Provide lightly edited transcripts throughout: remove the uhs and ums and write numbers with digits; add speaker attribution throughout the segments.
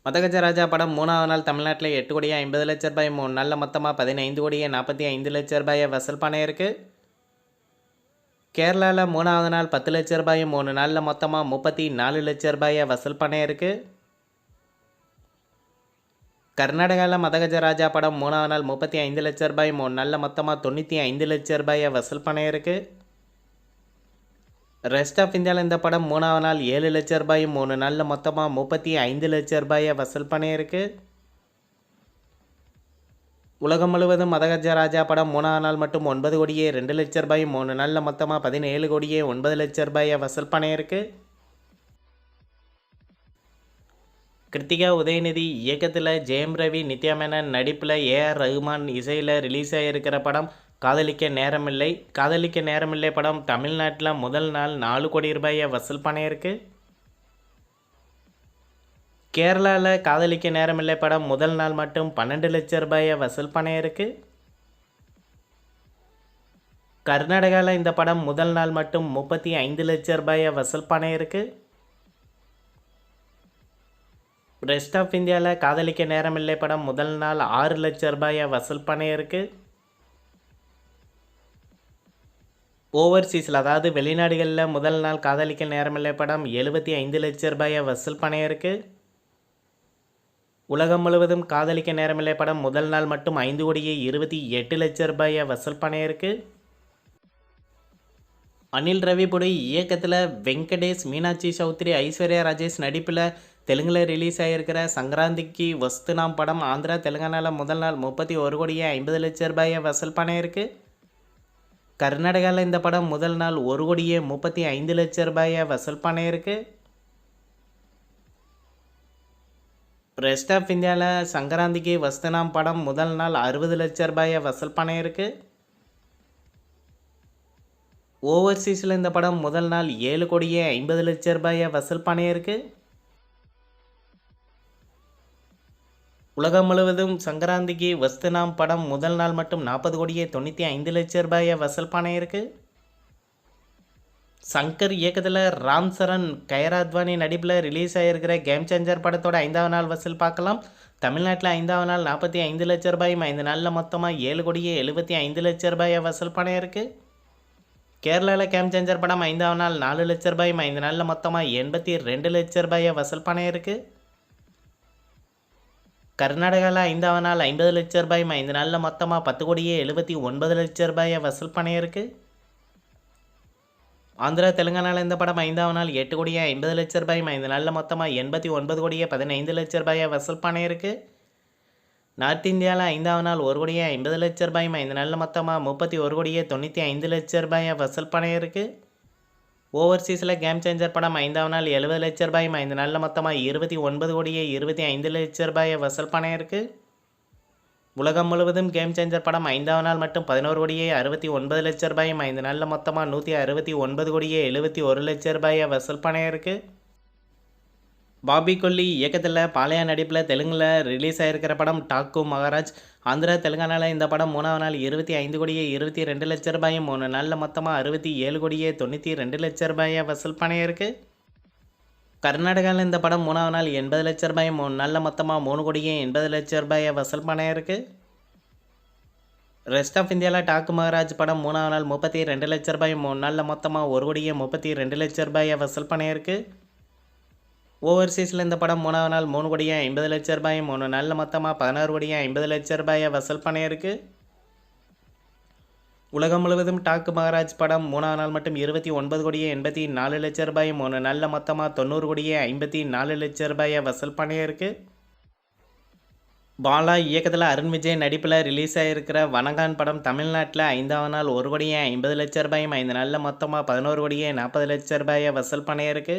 Speaker 1: மதகஜராஜா படம் 3வது நாள் தமிழ்நாட்டில் 8,50,00,000 3 நாளில் மொத்தமாக 15,45,00,000 வசூல் பண்ணியிருக்கு. கேரளாவில் 3வது நாள் 10,00,000 3 நாளில் மொத்தமாக 34,00,000 வசூல் பண்ணியிருக்கு. கர்நாடகாவில் மதகஜராஜா படம் 3வது நாள் 35,00,000 3 நாளில் மொத்தமாக 95,00,000 வசூல் பண்ணியிருக்கு. ரெஸ்ட் ஆஃப் இந்தியாவில் இந்த படம் 3வது நாள் 7,00,000 3 நாளில் மொத்தமாக 35,00,000 வசூல் பண்ணியிருக்கு. உலகம் முழுவதும் மதகஜராஜா படம் 3வது நாள் மட்டும் 9,02,00,000 3 நாளில் மொத்தமாக 17,09,00,000 வசூல் பண்ணியிருக்கு. கிருத்திகா உதயநிதி இயக்கத்தில் ஜெயம் ரவி நித்யா மேனன் நடிப்பில் ஏஆர் ரஹ்மான் இசையில் ரிலீஸ் ஆகியிருக்கிற படம் காதலிக்க நேரமில்லை. காதலிக்க நேரமில்லை படம் தமிழ்நாட்டில் முதல் நாள் 4 கோடி ரூபாயை வசூல் பண்ணியிருக்கு. கேரளாவில் காதலிக்க நேரமில்லை படம் முதல் நாள் மட்டும் 12 லட்சம் ரூபாயை வசூல் பண்ணியிருக்கு. கர்நாடகாவில் இந்த படம் முதல் நாள் மட்டும் 35 லட்சம் ரூபாயை வசூல் பண்ணியிருக்கு. ரெஸ்ட் ஆஃப் இந்தியாவில் காதலிக்க நேரமில்லை படம் முதல் நாள் 6 லட்சம் ரூபாயை வசூல் பண்ணியிருக்கு. ஓவர்சீஸில் அதாவது வெளிநாடுகளில் முதல் நாள் காதலிக்க நேரமில்லை படம் 75 லட்சம் ரூபாயை வசூல் பண்ணியிருக்கு. உலகம் முழுவதும் காதலிக்க நேரமில்லை படம் முதல் நாள் மட்டும் 5,28 லட்சம் ரூபாயை வசூல் பண்ணியிருக்கு. அனில் ரவிபுடி இயக்கத்தில் வெங்கடேஷ், மீனாட்சி சௌத்ரி, ஐஸ்வர்யா ராஜேஷ் நடிப்பில் தெலுங்கில் ரிலீஸ் ஆகியிருக்கிற சங்கராந்திக்கு வஸ்துனாம் படம் ஆந்திரா தெலுங்கானாவில் முதல் நாள் 31,50,00,000 ரூபாயை வசூல் பண்ணியிருக்கு. கர்நாடகாவில் இந்த படம் முதல் நாள் 1,35,00,000 ரூபாயை வசூல் பண்ணியிருக்கு. ரெஸ்ட் ஆஃப் இந்தியாவில் சங்கராந்திக்கு வஸ்துனாம் படம் முதல் நாள் 60 லட்சம் ரூபாயை வசூல் பண்ணியிருக்கு. ஓவர்சீஸில் இந்த படம் முதல் நாள் 7,50,00,000 ரூபாயை வசூல் பண்ணியிருக்கு. உலகம் முழுவதும் சங்கராந்திக்கு வஸ்துனாம் படம் முதல் நாள் மட்டும் 40,95,00,000 ரூபாயை வசூல் பண்ணியிருக்கு. சங்கர் இயக்கத்தில் ராம் சரண், கைரா அத்வானி நடிப்பில் ரிலீஸ் ஆகியிருக்கிற கேம் சேஞ்சர் படத்தோட 5வது நாள் வசூல் பார்க்கலாம். தமிழ்நாட்டில் 5வது நாள் 45 லட்சம் ரூபாயும் 5 நாளில் மொத்தமாக 7,75,00,000 ரூபாயை வசூல் பண்ணியிருக்கு. கேரளாவில் கேம் சேஞ்சர் படம் 5வது நாள் 4 லட்சம் ரூபாயும் 5 நாளில் மொத்தமாக 82 லட்சம் ரூபாயை வசூல் பண்ணியிருக்கு. கர்நாடகாவில் 5வது நாள் 50 லட்சம் ரூபாயும் 5 நாளில் மொத்தமாக 10,79,00,000 ரூபாயை வசூல் பண்ணியிருக்கு. ஆந்திரா தெலுங்கானாவில் இந்த படம் 5வது நாள் 8,50,00,000 ரூபாயும் 5 நாளில் மொத்தமாக 89,15,00,000 ரூபாயை வசூல் பண்ணியிருக்கு. நார்த் இந்தியாவில் 5வது நாள் 1,50,00,000 ரூபாயும் 5 நாளில் மொத்தமாக 31,95,00,000 ரூபாயை வசூல் பண்ணியிருக்கு. ஓவர்சீஸில் கேம் சேஞ்சர் படம் 5வது நாள் 70 லட்சம் ரூபாயும் 5 நாளில் மொத்தமாக 29,25,00,000 ரூபாயை வசூல் பண்ணியிருக்கு. உலகம் முழுவதும் கேம் சேஞ்சர் படம் 5வது நாள் மட்டும் 11,69,00,000 ரூபாயும் 5 நாளில் மொத்தமாக 169,71,00,000 ரூபாயை வசூல் பண்ணியிருக்கு. பாபி கொல்லி இயக்கத்தில் பாலையா நடிப்பில் தெலுங்கில் ரிலீஸ் ஆகியிருக்கிற படம் டாக்கு மகாராஜ். ஆந்திரா தெலுங்கானாவில் இந்த படம் 3வது நாள் 25,22,00,000 ரூபாயும் 3 நாளில் மொத்தமாக 67,92,00,000 ரூபாயை வசூல் பண்ணியிருக்கு. கர்நாடகாவில் இந்த படம் 3வது நாள் 80 லட்சம் ரூபாயும் 3 நாளில் மொத்தமாக 3,80,00,000 ரூபாயை வசூல் பண்ணியிருக்கு. ரெஸ்ட் ஆஃப் இந்தியாவில் டாக்கு மகாராஜ் படம் 3வது நாள் 32 லட்சம் ரூபாயும் 3 நாளில் மொத்தமாக 1,32,00,000 ரூபாயை வசூல் பண்ணியிருக்கு. ஓவர்சீஸில் இந்த படம் 3வது நாள் 3,50,00,000 ரூபாயும் 3 நாளில் மொத்தமாக 16,50,00,000 ரூபாயை வசூல் பண்ணியிருக்கு. உலகம் முழுவதும் டாக்கு மகாராஜ் படம் 3வது நாள் மட்டும் 29,84,00,000 ரூபாயும் 3 நாளில் மொத்தமாக 90,54,00,000 ரூபாயை வசூல் பண்ணியிருக்கு. பாலா இயக்கத்தில் அருண் விஜய் நடிப்பில் ரிலீஸ் ஆகியிருக்கிற வனங்கான் படம் தமிழ்நாட்டில் 5வது நாள் 1,50,00,000 ரூபாயும் 5 நாளில் மொத்தமாக 11,40,00,000 ரூபாயை வசூல் பண்ணியிருக்கு.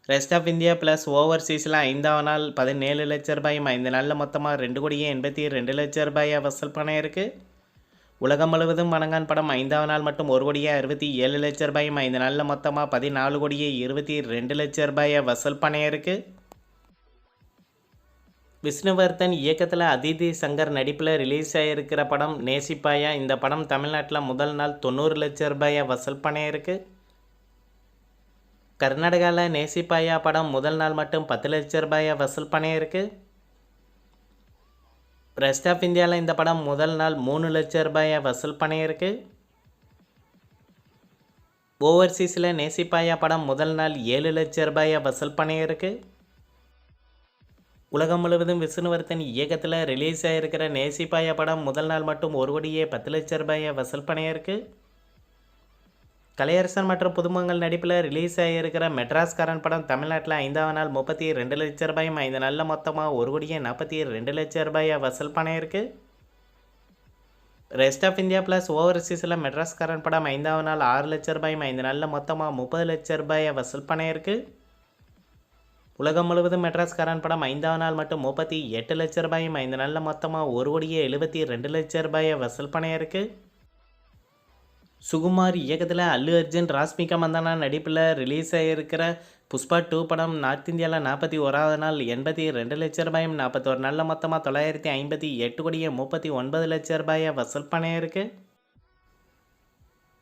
Speaker 1: ரெஸ்ட் ஆஃப் இந்தியா ப்ளஸ் ஓவர்சீஸில் 5வது நாள் 17 லட்சம் ரூபாயும் 5 நாளில் மொத்தமாக 2,82,00,000 ரூபாயை வசூல் பண்ணியிருக்கு. உலகம் முழுவதும் வணங்கான் படம் 5வது நாள் மட்டும் 1,67,00,000 ரூபாயும் 5 நாளில் மொத்தமாக 14,22,00,000 ரூபாயை வசூல் பண்ணியிருக்கு. விஷ்ணுவர்தன் இயக்கத்தில் அதிதி சங்கர் நடிப்பில் ரிலீஸ் ஆகியிருக்கிற படம் நேசிப்பாயா. இந்த படம் தமிழ்நாட்டில் முதல் நாள் 90 லட்சம் ரூபாயை வசூல் பண்ணியிருக்கு. கர்நாடகாவில் நேசிப்பாயா படம் முதல் நாள் மட்டும் 10 லட்சம் ரூபாயை வசூல் பண்ணியிருக்கு. ரெஸ்ட் ஆஃப் இந்தியாவில் இந்த படம் முதல் நாள் 3 லட்சம் ரூபாயை வசூல் பண்ணியிருக்கு. ஓவர்சீஸில் நேசிப்பாயா படம் முதல் நாள் 7 லட்சம் ரூபாயை வசூல் பண்ணியிருக்கு. உலகம் முழுவதும் விஷ்ணுவர்தன் இயக்கத்தில் ரிலீஸ் ஆகிருக்கிற நேசிப்பாயா படம் முதல் நாள் மட்டும் 1,10 லட்சம் ரூபாயை வசூல் பண்ணியிருக்கு. கலையரசன் மற்றும் புதுமுகங்கள் நடிப்பில் ரிலீஸ் ஆகியிருக்கிற மெட்ராஸ்காரன் படம் தமிழ்நாட்டில் 5ஆம் நாள் 32 லட்சம் ரூபாயும் 5 நாளில் மொத்தமாக 1,42 லட்சம் ரூபாயை வசூல் பண்ணியிருக்கு. ரெஸ்ட் ஆஃப் இந்தியா ப்ளஸ் ஓவர்சீஸில் மெட்ராஸ்காரன் படம் 5ஆம் நாள் 6 லட்சம் ரூபாயும் 5 நாளில் மொத்தமாக 30 லட்சம் ரூபாயை வசூல் பண்ணியிருக்கு. உலகம் முழுவதும் மெட்ராஸ்காரன் படம் 5ஆம் நாள் மட்டும் 38 லட்சம் ரூபாயும் 5 நாளில் மொத்தமாக 1,72 லட்சம் ரூபாயை வசூல் பண்ணியிருக்கு. சுகுமார் இயக்கத்தில் அல்லு அர்ஜுன் ராஷ்மிகா மந்தனா நடிப்பில் ரிலீஸ் ஆகியிருக்கிற புஷ்பா 2 படம் நார்த் இந்தியாவில் 41ஆவது நாள் 82 லட்சம் ரூபாயும் 41 நாளில் மொத்தமாக 958,39 லட்சம் ரூபாயை வசூல் பண்ணியிருக்கு.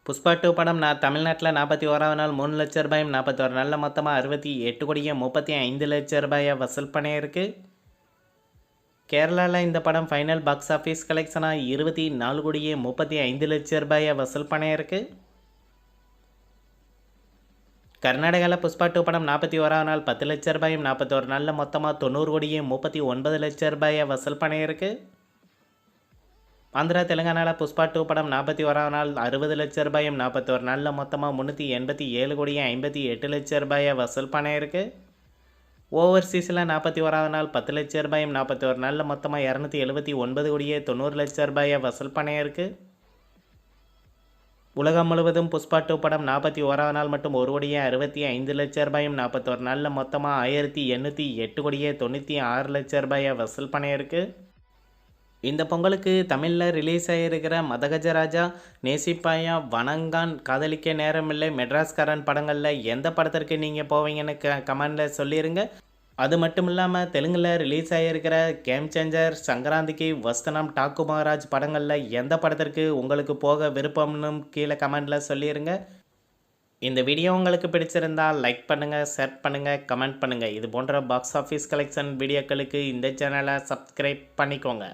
Speaker 1: புஷ்பா 2 படம் தமிழ்நாட்டில் 41ஆவது நாள் 3 லட்சம் ரூபாயும் 41 நாளில் மொத்தமாக 68,35 லட்சம் ரூபாயை வசூல் பண்ணியிருக்கு. கேரளாவில் இந்த படம் ஃபைனல் பாக்ஸ் ஆஃபீஸ் கலெக்ஷனாக 24,35 லட்சம் ரூபாயை வசூல் பண்ணியிருக்கு. கர்நாடகாவில் புஷ்பா 2 படம் 41ஆவது நாள் 10 லட்சம் ரூபாயும் 41 நாளில் மொத்தமாக 90,39 லட்சம் ரூபாயை வசூல் பண்ணியிருக்கு. ஆந்திரா தெலுங்கானாவில் புஷ்பா 2 படம் 41ஆவது நாள் 60 லட்சம் ரூபாயும் 41 நாளில் மொத்தமாக 387,58 லட்சம் ரூபாயை வசூல் பண்ணியிருக்கு. ஓவர்சீஸில் 41ஆவது நாள் 10 லட்சம் ரூபாயும் 41 நாளில் மொத்தமாக 279,90 லட்சம் ரூபாயை வசூல் பண்ணியிருக்கு. உலகம் முழுவதும் புஷ்பா 2 படம் 41ஆவது நாள் மட்டும் 1,65 லட்சம் ரூபாயும் 41 நாளில் மொத்தமாக 1,808,96 லட்சம் ரூபாயை வசூல் பண்ணியிருக்கு. இந்த பொங்கலுக்கு தமிழில் ரிலீஸ் ஆகியிருக்கிற மதகஜராஜா, நேசிப்பாயா, வணங்கான், காதலிக்க நேரமில்லை, மெட்ராஸ்காரன் படங்களில் எந்த படத்திற்கு நீங்கள் போவீங்கன்னு கமெண்டில் சொல்லிடுங்க. அது மட்டும் இல்லாமல் தெலுங்கில் ரிலீஸ் ஆகியிருக்கிற கேம் சேஞ்சர், சங்கராந்திக்கு, வஸ்தனம், டாக்கு மகாராஜ் படங்களில் எந்த படத்திற்கு உங்களுக்கு போக விருப்பம்னு கீழே கமெண்டில் சொல்லிடுங்க. இந்த வீடியோ உங்களுக்கு பிடிச்சிருந்தால் லைக் பண்ணுங்கள், ஷேர் பண்ணுங்கள், கமெண்ட் பண்ணுங்கள். இது போன்ற பாக்ஸ் ஆஃபீஸ் கலெக்ஷன் வீடியோக்களுக்கு இந்த சேனலை சப்ஸ்கிரைப் பண்ணிக்கோங்க.